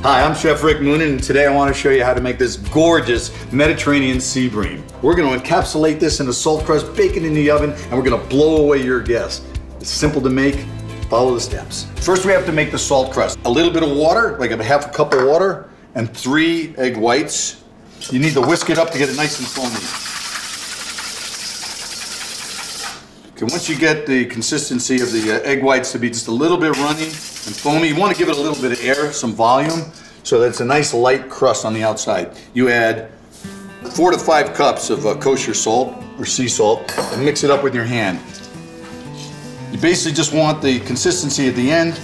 Hi, I'm Chef Rick Moonen, and today I want to show you how to make this gorgeous Mediterranean sea bream. We're going to encapsulate this in a salt crust, bake it in the oven, and we're going to blow away your guess. It's simple to make. Follow the steps. First, we have to make the salt crust. A little bit of water, like a half a cup of water, and 3 egg whites. You need to whisk it up to get it nice and foamy. Okay, once you get the consistency of the egg whites to be just a little bit runny and foamy, you want to give it a little bit of air, some volume, so that it's a nice light crust on the outside. You add 4 to 5 cups of kosher salt or sea salt and mix it up with your hand. You basically just want the consistency at the end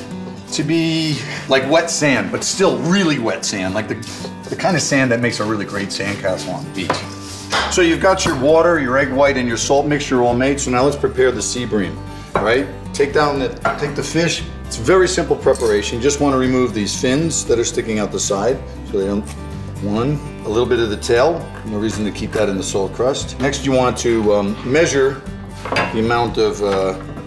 to be like wet sand, but still really wet sand, like the kind of sand that makes a really great sandcastle on the beach. So you've got your water, your egg white, and your salt mixture all made. So now let's prepare the sea bream, right? Take the fish. It's a very simple preparation. You just want to remove these fins that are sticking out the side, so they don't. A little bit of the tail. No reason to keep that in the salt crust. Next, you want to measure the amount of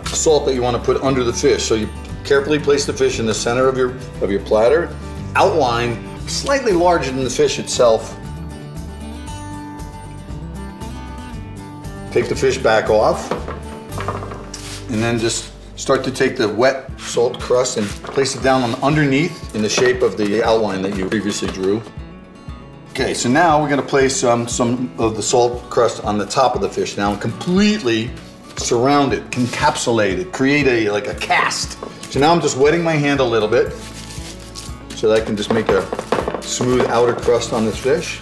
salt that you want to put under the fish. So you carefully place the fish in the center of your platter. Outline slightly larger than the fish itself. Take the fish back off, and then just start to take the wet salt crust and place it down on underneath in the shape of the outline that you previously drew. Okay, so now we're going to place some of the salt crust on the top of the fish now, completely surround it, encapsulate it, create like a cast. So now I'm just wetting my hand a little bit so that I can just make a smooth outer crust on this fish.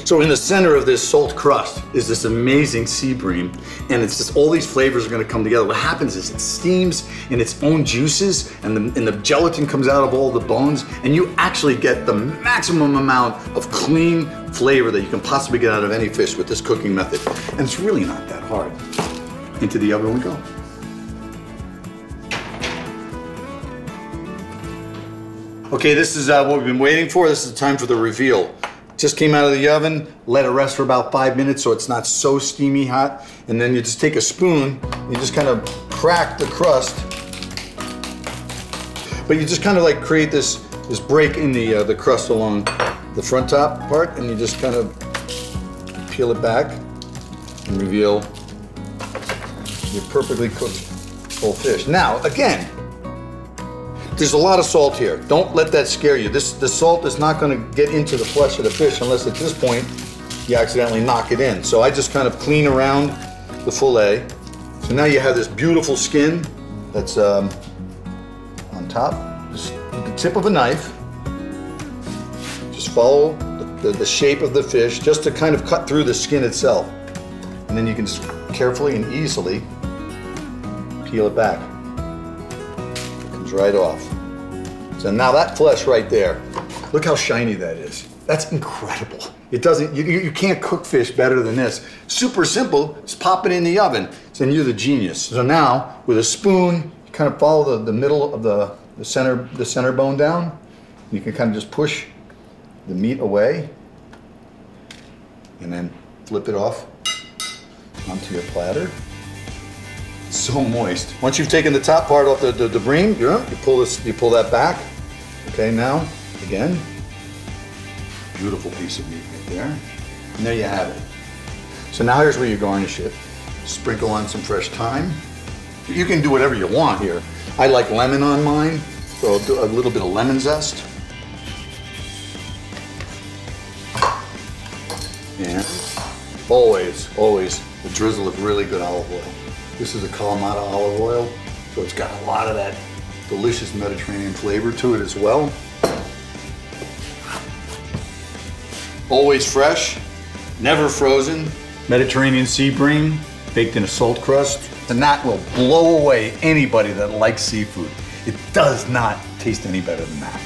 So in the center of this salt crust is this amazing sea bream, and it's just all these flavors are going to come together. What happens is it steams in its own juices, and the gelatin comes out of all the bones, and you actually get the maximum amount of clean flavor that you can possibly get out of any fish with this cooking method. And it's really not that hard. Into the oven we go. Okay, this is what we've been waiting for. This is the time for the reveal. Just came out of the oven, let it rest for about 5 minutes so it's not so steamy hot, and then you just take a spoon, you just kind of crack the crust, but you just kind of like create this break in the crust along the front top part, and you just kind of peel it back and reveal your perfectly cooked whole fish. Now, again, there's a lot of salt here. Don't let that scare you. The salt is not going to get into the flesh of the fish unless at this point you accidentally knock it in. So I just kind of clean around the fillet. So now you have this beautiful skin that's on top. Just with the tip of a knife, just follow the shape of the fish just to kind of cut through the skin itself. And then you can just carefully and easily peel it back. Right off. So now that flesh right there, look how shiny that is. That's incredible. It doesn't, you can't cook fish better than this. Super simple, just pop it in the oven. So then you're the genius. So now with a spoon, you kind of follow the middle of the center bone down. You can kind of just push the meat away and then flip it off onto your platter. So moist. Once you've taken the top part off the bream, you pull that back. Okay, now again, beautiful piece of meat right there. And there you have it. So now here's where you garnish it. Sprinkle on some fresh thyme. You can do whatever you want here. I like lemon on mine, so I'll do a little bit of lemon zest. And always a drizzle of really good olive oil. This is a Kalamata olive oil, so it's got a lot of that delicious Mediterranean flavor to it as well. Always fresh, never frozen. Mediterranean sea bream, baked in a salt crust. And that will blow away anybody that likes seafood. It does not taste any better than that.